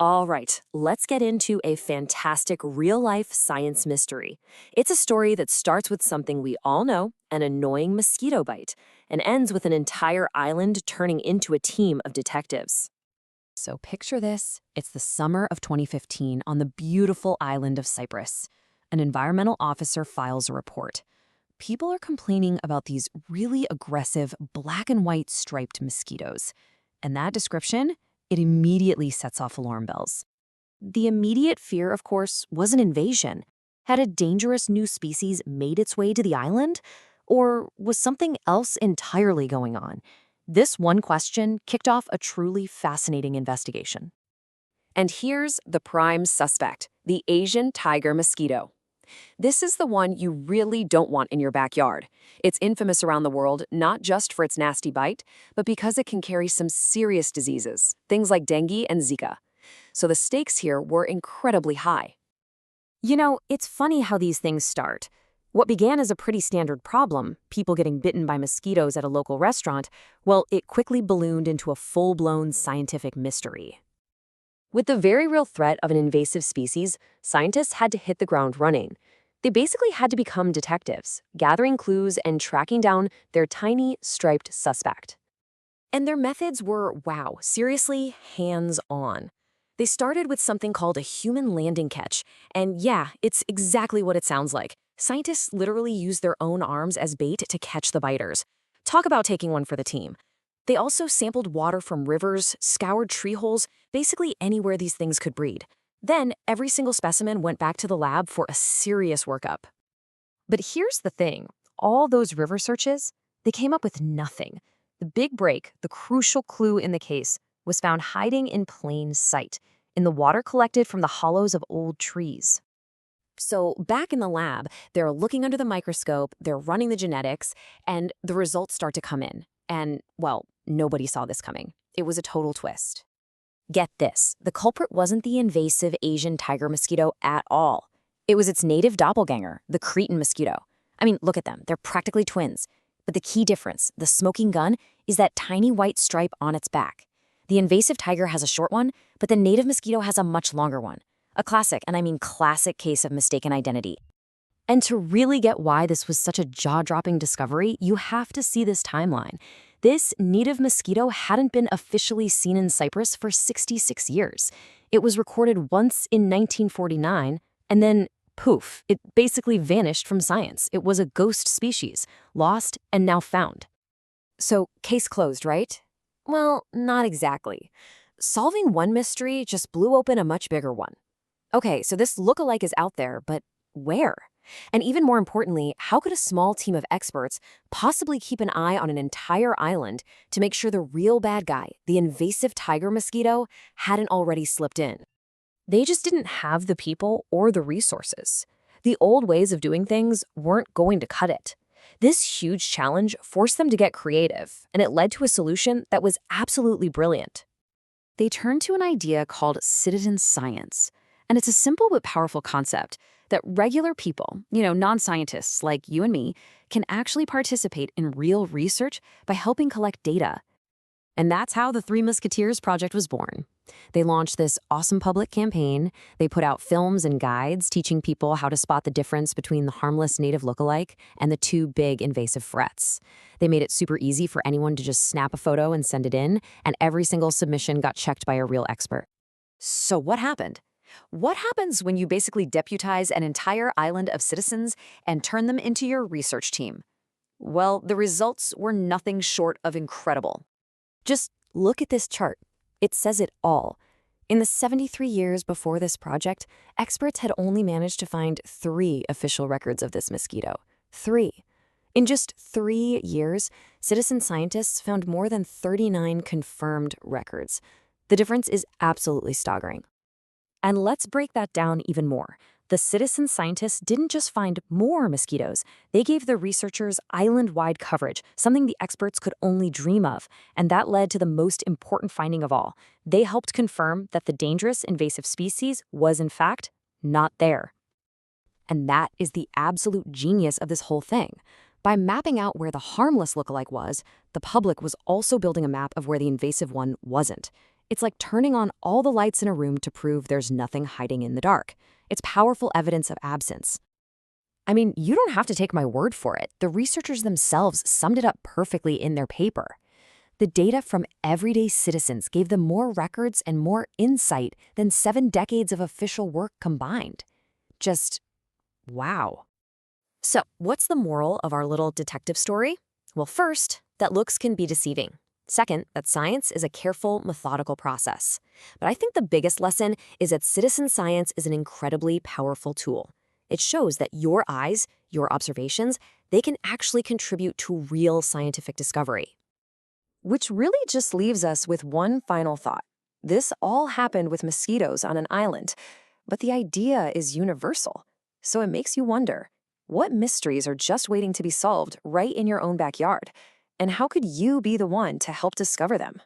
All right, let's get into a fantastic real-life science mystery. It's a story that starts with something we all know, an annoying mosquito bite, and ends with an entire island turning into a team of detectives. So picture this. It's the summer of 2015 on the beautiful island of Cyprus. An environmental officer files a report. People are complaining about these really aggressive black and white striped mosquitoes. And that description, it immediately sets off alarm bells. The immediate fear, of course, was an invasion. Had a dangerous new species made its way to the island? Or was something else entirely going on? This one question kicked off a truly fascinating investigation. And here's the prime suspect, the Asian tiger mosquito. This is the one you really don't want in your backyard. It's infamous around the world, not just for its nasty bite, but because it can carry some serious diseases, things like dengue and Zika. So the stakes here were incredibly high. You know, it's funny how these things start. What began as a pretty standard problem, people getting bitten by mosquitoes at a local restaurant, well, it quickly ballooned into a full-blown scientific mystery. With the very real threat of an invasive species, scientists had to hit the ground running. They basically had to become detectives, gathering clues and tracking down their tiny, striped suspect. And their methods were, wow, seriously hands-on. They started with something called a human landing catch, and yeah, it's exactly what it sounds like. Scientists literally used their own arms as bait to catch the biters. Talk about taking one for the team. They also sampled water from rivers, scoured tree holes, basically anywhere these things could breed. Then, every single specimen went back to the lab for a serious workup. But here's the thing. All those river searches, they came up with nothing. The big break, the crucial clue in the case, was found hiding in plain sight, in the water collected from the hollows of old trees. So back in the lab, they're looking under the microscope, they're running the genetics, and the results start to come in. And, well, nobody saw this coming. It was a total twist. Get this, the culprit wasn't the invasive Asian tiger mosquito at all. It was its native doppelganger, the cretin mosquito. I mean, look at them, they're practically twins. But the key difference, the smoking gun, is that tiny white stripe on its back. The invasive tiger has a short one, but the native mosquito has a much longer one. A classic, and I mean classic case of mistaken identity. And to really get why this was such a jaw-dropping discovery, you have to see this timeline. This native mosquito hadn't been officially seen in Cyprus for 66 years. It was recorded once in 1949, and then, poof, it basically vanished from science. It was a ghost species, lost and now found. So, case closed, right? Well, not exactly. Solving one mystery just blew open a much bigger one. Okay, so this lookalike is out there, but where? And even more importantly, how could a small team of experts possibly keep an eye on an entire island to make sure the real bad guy, the invasive tiger mosquito, hadn't already slipped in? They just didn't have the people or the resources. The old ways of doing things weren't going to cut it. This huge challenge forced them to get creative, and it led to a solution that was absolutely brilliant. They turned to an idea called citizen science. And it's a simple but powerful concept that regular people, non-scientists like you and me, can actually participate in real research by helping collect data. And that's how the Three Musketeers project was born. They launched this awesome public campaign. They put out films and guides teaching people how to spot the difference between the harmless native lookalike and the two big invasive threats. They made it super easy for anyone to just snap a photo and send it in, and every single submission got checked by a real expert. So what happened? What happens when you basically deputize an entire island of citizens and turn them into your research team? Well, the results were nothing short of incredible. Just look at this chart. It says it all. In the 73 years before this project, experts had only managed to find 3 official records of this mosquito. 3. In just 3 years, citizen scientists found more than 39 confirmed records. The difference is absolutely staggering. And let's break that down even more. The citizen scientists didn't just find more mosquitoes. They gave the researchers island-wide coverage, something the experts could only dream of. And that led to the most important finding of all. They helped confirm that the dangerous invasive species was, in fact, not there. And that is the absolute genius of this whole thing. By mapping out where the harmless lookalike was, the public was also building a map of where the invasive one wasn't. It's like turning on all the lights in a room to prove there's nothing hiding in the dark. It's powerful evidence of absence. I mean, you don't have to take my word for it. The researchers themselves summed it up perfectly in their paper. The data from everyday citizens gave them more records and more insight than 7 decades of official work combined. Just wow. So, what's the moral of our little detective story? Well, first, that looks can be deceiving. Second, that science is a careful, methodical process. But I think the biggest lesson is that citizen science is an incredibly powerful tool. It shows that your eyes, your observations, they can actually contribute to real scientific discovery. Which really just leaves us with one final thought. This all happened with mosquitoes on an island, but the idea is universal. So it makes you wonder, what mysteries are just waiting to be solved right in your own backyard? And how could you be the one to help discover them?